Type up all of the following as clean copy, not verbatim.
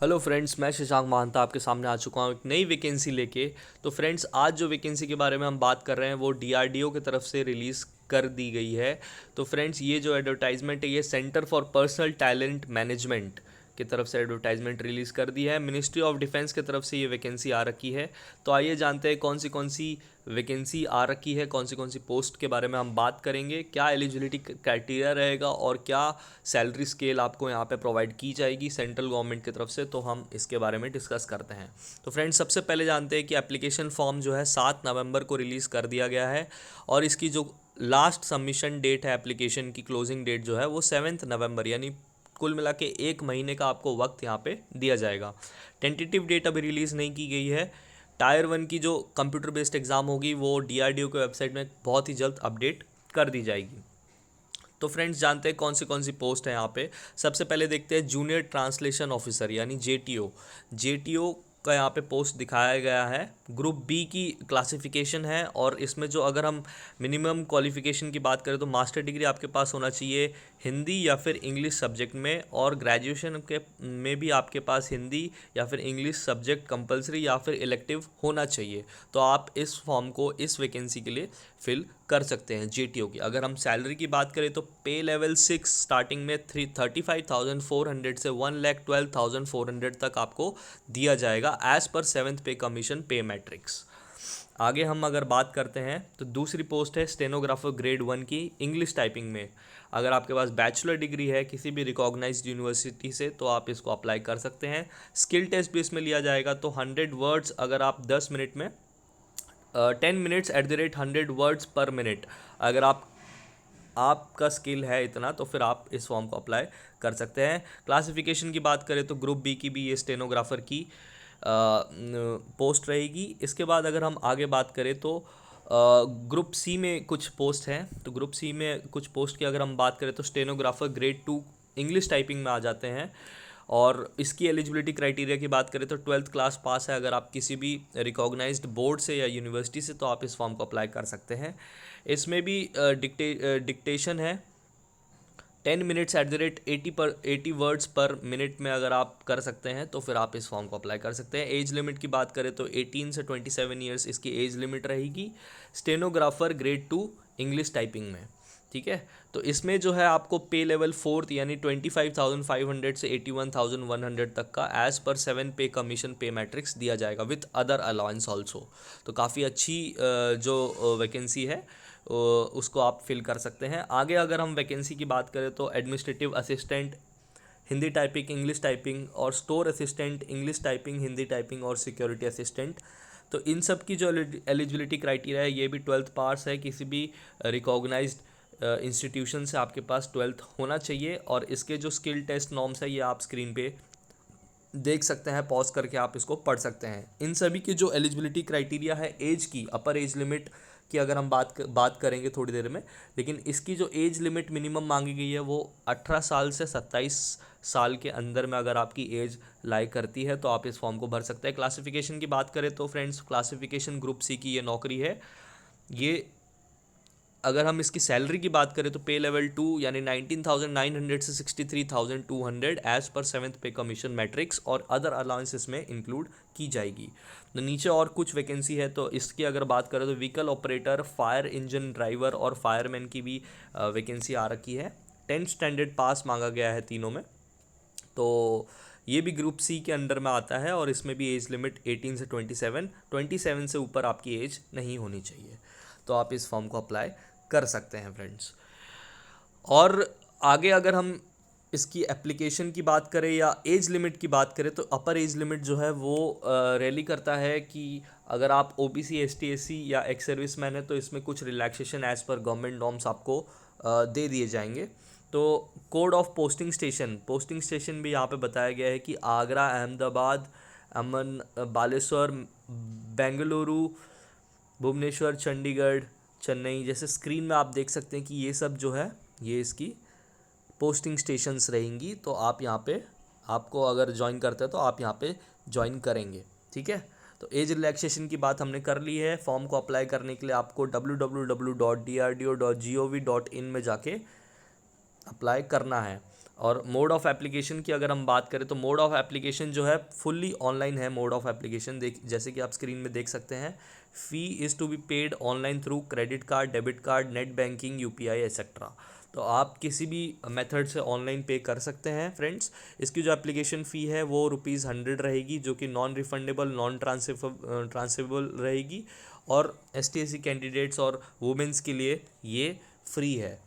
Hello friends, मैं शशांक महांता आपके सामने आ चुका हूँ एक नई वैकेंसी लेके। तो फ्रेंड्स, आज जो वैकेंसी के बारे में हम बात कर रहे हैं वो डीआरडीओ की तरफ से रिलीज़ कर दी गई है। तो फ्रेंड्स, ये जो एडवर्टाइजमेंट है ये centre for personal talent management की तरफ से एडवर्टाइजमेंट रिलीज़ कर दी है। मिनिस्ट्री ऑफ डिफेंस की तरफ से ये वैकेंसी आ रखी है। तो आइए जानते हैं कौन सी वैकेंसी आ रखी है, कौन सी पोस्ट के बारे में हम बात करेंगे, क्या एलिजिबिलिटी क्राइटेरिया रहेगा और क्या सैलरी स्केल आपको यहाँ पे प्रोवाइड की जाएगी सेंट्रल गवर्नमेंट की तरफ से। तो हम इसके बारे में डिस्कस करते हैं। तो फ्रेंड्स, सबसे पहले जानते हैं कि एप्लीकेशन फॉर्म जो है 7 नवंबर को रिलीज़ कर दिया गया है और इसकी जो लास्ट सबमिशन डेट है, एप्लीकेशन की क्लोजिंग डेट जो है वो 7 नवंबर, यानी कुल मिला के 1 महीने का आपको वक्त यहाँ पे दिया जाएगा। टेंटेटिव डेट अभी रिलीज़ नहीं की गई है। टायर 1 की जो कंप्यूटर बेस्ड एग्ज़ाम होगी वो डीआरडीओ के वेबसाइट में बहुत ही जल्द अपडेट कर दी जाएगी। तो फ्रेंड्स, जानते हैं कौन सी पोस्ट है यहाँ पे। सबसे पहले देखते हैं जूनियर ट्रांसलेशन ऑफिसर यानी जेटीओ। जेटीओ का यहाँ पे पोस्ट दिखाया गया है। ग्रुप बी की क्लासिफिकेशन है और इसमें जो अगर हम मिनिमम क्वालिफिकेशन की बात करें तो मास्टर डिग्री आपके पास होना चाहिए हिंदी या फिर इंग्लिश सब्जेक्ट में, और ग्रेजुएशन के में भी आपके पास हिंदी या फिर इंग्लिश सब्जेक्ट कंपलसरी या फिर इलेक्टिव होना चाहिए। तो आप इस फॉर्म को इस वैकेंसी के लिए फिल कर सकते हैं जेटीओ की। अगर हम सैलरी की बात करें तो पे लेवल 6 स्टार्टिंग में 35,400 से 1,12,400 तक आपको दिया जाएगा एज पर 7th पे कमीशन पे मैट्रिक्स। आगे हम अगर बात करते हैं तो दूसरी पोस्ट है स्टेनोग्राफर ग्रेड 1 की इंग्लिश टाइपिंग में। अगर आपके पास बैचलर डिग्री है किसी भी रिकॉग्नाइज्ड यूनिवर्सिटी से तो आप इसको अप्लाई कर सकते हैं। स्किल टेस्ट भी इसमें लिया जाएगा। तो 100 वर्ड्स अगर आप 10 मिनट में 10 मिनट्स @100 वर्ड्स पर मिनट अगर आपका स्किल है इतना तो फिर आप इस फॉर्म को अप्लाई कर सकते हैं। क्लासिफिकेशन की बात करें तो ग्रुप बी की भी ये स्टेनोग्राफर की पोस्ट रहेगी। इसके बाद अगर हम आगे बात करें तो ग्रुप सी में कुछ पोस्ट हैं। तो ग्रुप सी में कुछ पोस्ट की अगर हम बात करें तो स्टेनोग्राफर ग्रेड 2 इंग्लिश टाइपिंग में आ जाते हैं। और इसकी एलिजिबिलिटी क्राइटेरिया की बात करें तो 12th क्लास पास है अगर आप किसी भी रिकॉग्नाइज्ड बोर्ड से या यूनिवर्सिटी से, तो आप इस फॉर्म को अप्लाई कर सकते हैं। इसमें भी डिक्टेशन है। 10 मिनट्स @80 वर्ड्स पर मिनट में अगर आप कर सकते हैं तो फिर आप इस फॉर्म को अप्लाई कर सकते हैं। एज लिमिट की बात करें तो 18 से 27 ईयर्स इसकी एज लिमिट रहेगी स्टेनोग्राफर ग्रेड 2 इंग्लिश टाइपिंग में। ठीक है, तो इसमें जो है आपको पे लेवल 4th यानी 25,500 से 81,100 तक का एज पर 7 पे कमीशन पे मैट्रिक्स दिया जाएगा विथ अदर अलाउंस ऑल्सो। तो काफ़ी अच्छी जो वैकेंसी है उसको आप फिल कर सकते हैं। आगे अगर हम वैकेंसी की बात करें तो administrative assistant Hindi typing English typing और store assistant English typing Hindi typing और सिक्योरिटी असिस्टेंट। तो इन सब की जो एलिजिबिलिटी क्राइटेरिया है ये भी 12th पास है किसी भी रिकॉग्नाइज्ड इंस्टीट्यूशन से आपके पास 12th होना चाहिए। और इसके जो स्किल टेस्ट नॉर्म्स है ये आप स्क्रीन पे देख सकते हैं, पॉज करके आप इसको पढ़ सकते हैं। इन सभी की जो एलिजिबिलिटी क्राइटेरिया है एज की अपर एज लिमिट की अगर हम बात करेंगे थोड़ी देर में, लेकिन इसकी जो एज लिमिट मिनिमम मांगी गई है वो 18 साल से 27 साल के अंदर में अगर आपकी एज लाई करती है तो आप इस फॉर्म को भर सकते हैं। क्लासिफिकेशन की बात करें तो फ्रेंड्स, क्लासिफिकेशन ग्रुप सी की ये नौकरी है। ये अगर हम इसकी सैलरी की बात करें तो पे लेवल 2 यानी 19,900 से 63,200 एज पर 7th पे कमीशन मैट्रिक्स और अदर अलाउंस इसमें इंक्लूड की जाएगी। तो नीचे और कुछ वैकेंसी है तो इसकी अगर बात करें तो vehicle operator fire engine driver और फायरमैन की भी वैकेंसी आ रखी है। 10th स्टैंडर्ड पास मांगा गया है तीनों में। तो ये भी ग्रुप सी के अंडर में आता है और इसमें भी एज लिमिट 18 से 27 से ऊपर आपकी एज नहीं होनी चाहिए। तो आप इस फॉर्म को अप्लाई कर सकते हैं फ्रेंड्स। और आगे अगर हम इसकी एप्लीकेशन की बात करें या एज लिमिट की बात करें तो अपर एज लिमिट जो है वो रैली करता है कि अगर आप ओबीसी एसटी एससी या एक्स सर्विस मैन है तो इसमें कुछ रिलैक्सेशन एज पर गवर्नमेंट नॉर्म्स आपको दे दिए जाएंगे। तो कोड ऑफ पोस्टिंग स्टेशन भी यहाँ पे बताया गया है कि आगरा, अहमदाबाद, बालेश्वर, बेंगलुरु, भुवनेश्वर, चंडीगढ़, चेन्नई, जैसे स्क्रीन में आप देख सकते हैं कि ये सब जो है ये इसकी पोस्टिंग स्टेशंस रहेंगी। तो आप यहाँ पे आपको अगर ज्वाइन करते हैं तो आप यहाँ पे ज्वाइन करेंगे। ठीक है, तो एज रिलैक्सेशन की बात हमने कर ली है। फॉर्म को अप्लाई करने के लिए आपको www.drdo.gov.in में जाके अप्लाई करना है। और मोड ऑफ एप्लीकेशन की अगर हम बात करें तो मोड ऑफ एप्लीकेशन जो है फुल्ली ऑनलाइन है। मोड ऑफ एप्लीकेशन देख जैसे कि आप स्क्रीन में देख सकते हैं, fee is to be paid online through credit card, debit card, net banking, UPI etcetera. तो आप किसी भी मेथड से ऑनलाइन पे कर सकते हैं फ्रेंड्स। इसकी जो एप्लीकेशन फ़ी है वो ₹100 रहेगी, जो कि नॉन रिफंडेबल, नॉन ट्रांसफरेबल रहेगी। और ST/SC कैंडिडेट्स और वुमेंस के लिए ये फ्री है।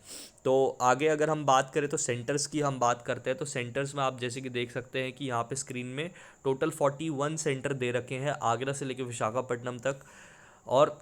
तो आगे अगर हम बात करें तो सेंटर्स की हम बात करते हैं, तो सेंटर्स में आप जैसे कि देख सकते हैं कि यहाँ पे स्क्रीन में टोटल 41 सेंटर दे रखे हैं, आगरा से लेकर विशाखापट्टनम तक। और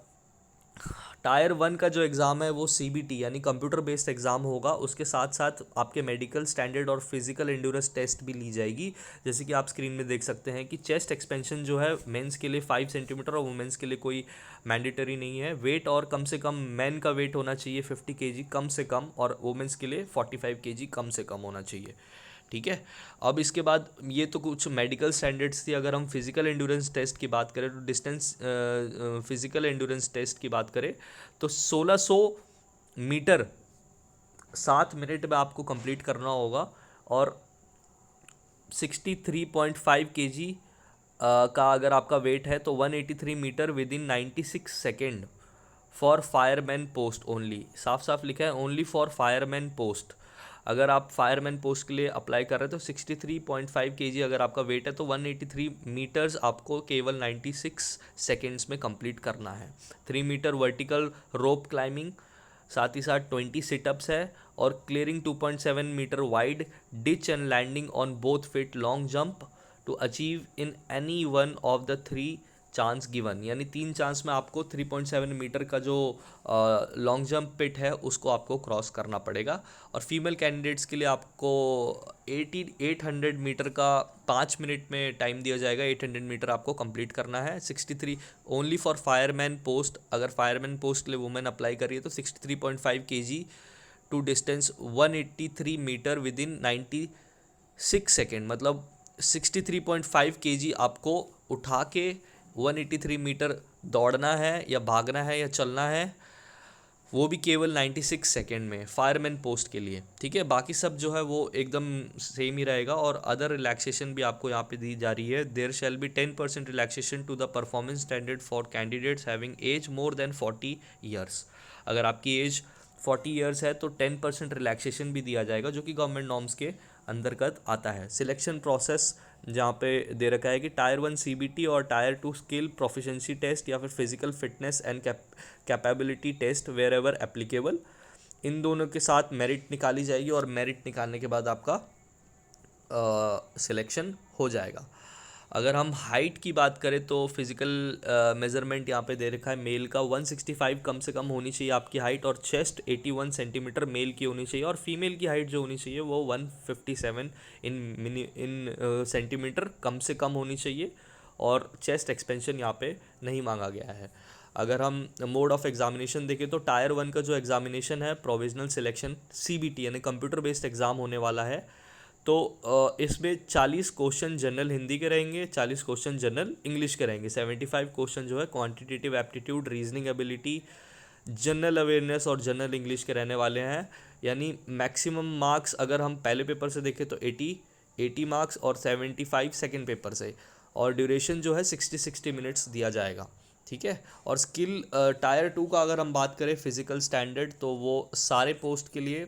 टायर 1 का जो एग्ज़ाम है वो CBT यानी कंप्यूटर बेस्ड एग्ज़ाम होगा। उसके साथ साथ आपके मेडिकल स्टैंडर्ड और फिजिकल एंड्योरेंस टेस्ट भी ली जाएगी। जैसे कि आप स्क्रीन में देख सकते हैं कि चेस्ट एक्सपेंशन जो है मेंस के लिए 5 सेंटीमीटर और वुमेंस के लिए कोई मैंडेटरी नहीं है। वेट और कम से कम मेन का वेट होना चाहिए 50 kg कम से कम, और वुमेंस के लिए 45 kg कम से कम होना चाहिए। ठीक है। अब इसके बाद ये तो कुछ मेडिकल स्टैंडर्ड्स थी। अगर हम फिज़िकल एंड्योरेंस टेस्ट की बात करें तो डिस्टेंस फिज़िकल एंड्योरेंस टेस्ट की बात करें तो 1600 मीटर 7 मिनट में आपको कंप्लीट करना होगा। और 63.5 kg का अगर आपका वेट है तो 183 metre within 96 second for fireman post only. साफ साफ लिखा है ओनली फॉर फायरमैन पोस्ट। अगर आप फायरमैन पोस्ट के लिए अप्लाई कर रहे हैं तो 63.5 kg अगर आपका वेट है तो 183 मीटर्स आपको केवल 96 सेकेंड्स में कंप्लीट करना है। 3 मीटर वर्टिकल रोप क्लाइंबिंग, साथ ही साथ 20 सिटअप्स है, और clearing 2.7 metre wide ditch and landing on both feet long jump to achieve in any one of the 3 chance given. यानी 3 चांस में आपको 3.7 मीटर का जो लॉन्ग जंप पिट है उसको आपको क्रॉस करना पड़ेगा। और फीमेल कैंडिडेट्स के लिए आपको 800 मीटर का 5 मिनट में टाइम दिया जाएगा। 800 मीटर आपको कंप्लीट करना है। 63 ओनली फॉर फायरमैन पोस्ट। अगर फायरमैन पोस्ट के लिए वुमेन अप्लाई कर रही है तो 63.5 kg to distance 183 metre within 96 second. मतलब 63.5 kg आपको उठा के 183 मीटर दौड़ना है या भागना है या चलना है, वो भी केवल 96 सेकेंड में फायरमैन पोस्ट के लिए। ठीक है। बाकी सब जो है वो एकदम सेम ही रहेगा। और अदर रिलैक्सेशन भी आपको यहाँ पे दी जा रही है। There shall be 10% relaxation to the performance standard for candidates having age more than 40 years. अगर आपकी एज 40 ईयर्स है तो 10% रिलैक्सेशन भी दिया जाएगा, जो कि गवर्नमेंट नॉर्म्स के अंतर्गत आता है। सिलेक्शन प्रोसेस जहाँ पे दे रखा है कि टायर 1 CBT और टायर 2 स्किल प्रोफिशिएंसी टेस्ट या फिर physical fitness and capability test wherever applicable, इन दोनों के साथ मेरिट निकाली जाएगी और मेरिट निकालने के बाद आपका सिलेक्शन हो जाएगा। अगर हम हाइट की बात करें तो फिज़िकल मेज़रमेंट यहाँ पे दे रखा है। मेल का 165 कम से कम होनी चाहिए आपकी हाइट, और चेस्ट 81 सेंटीमीटर मेल की होनी चाहिए। और फीमेल की हाइट जो होनी चाहिए वो 157 इन सेंटीमीटर कम से कम होनी चाहिए। और चेस्ट एक्सपेंशन यहाँ पे नहीं मांगा गया है। अगर हम मोड ऑफ एग्जामिनेशन देखें तो टायर 1 का जो एग्जामिनेशन है प्रोविजनल सिलेक्शन CBT यानी कंप्यूटर बेस्ड एग्ज़ाम होने वाला है। तो इसमें 40 क्वेश्चन जनरल हिंदी के रहेंगे, 40 क्वेश्चन जनरल इंग्लिश के रहेंगे। 75 क्वेश्चन जो है quantitative aptitude, reasoning ability, general awareness और जनरल इंग्लिश के रहने वाले हैं। यानी मैक्सिमम मार्क्स अगर हम पहले पेपर से देखें तो 80 मार्क्स और 75 सेकेंड पेपर से। और ड्यूरेशन जो है 60 मिनट्स दिया जाएगा। ठीक है। और स्किल टायर 2 का अगर हम बात करें फिजिकल स्टैंडर्ड तो वो सारे पोस्ट के लिए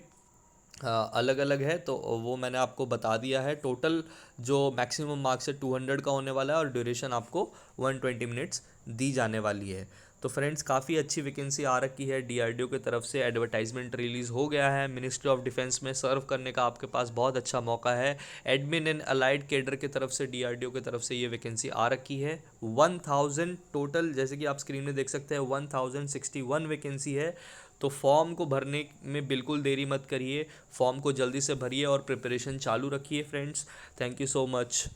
अलग अलग है, तो वो मैंने आपको बता दिया है। टोटल जो मैक्सिमम मार्क्स है 200 का होने वाला है और ड्यूरेशन आपको 120 मिनट्स दी जाने वाली है। तो फ्रेंड्स काफ़ी अच्छी वैकेंसी आ रखी है। DRDO की तरफ से एडवर्टाइजमेंट रिलीज़ हो गया है। मिनिस्ट्री ऑफ डिफेंस में सर्व करने का आपके पास बहुत अच्छा मौका है। एडमिन एंड अलाइड कैडर की तरफ से DRDO की तरफ से ये वैकेंसी आ रखी है। 1000 टोटल, जैसे कि आप स्क्रीन में देख सकते हैं 1061 वैकेंसी है। तो फॉर्म को भरने में बिल्कुल देरी मत करिए, फॉर्म को जल्दी से भरिए और प्रिपरेशन चालू रखिए friends. Thank you so much.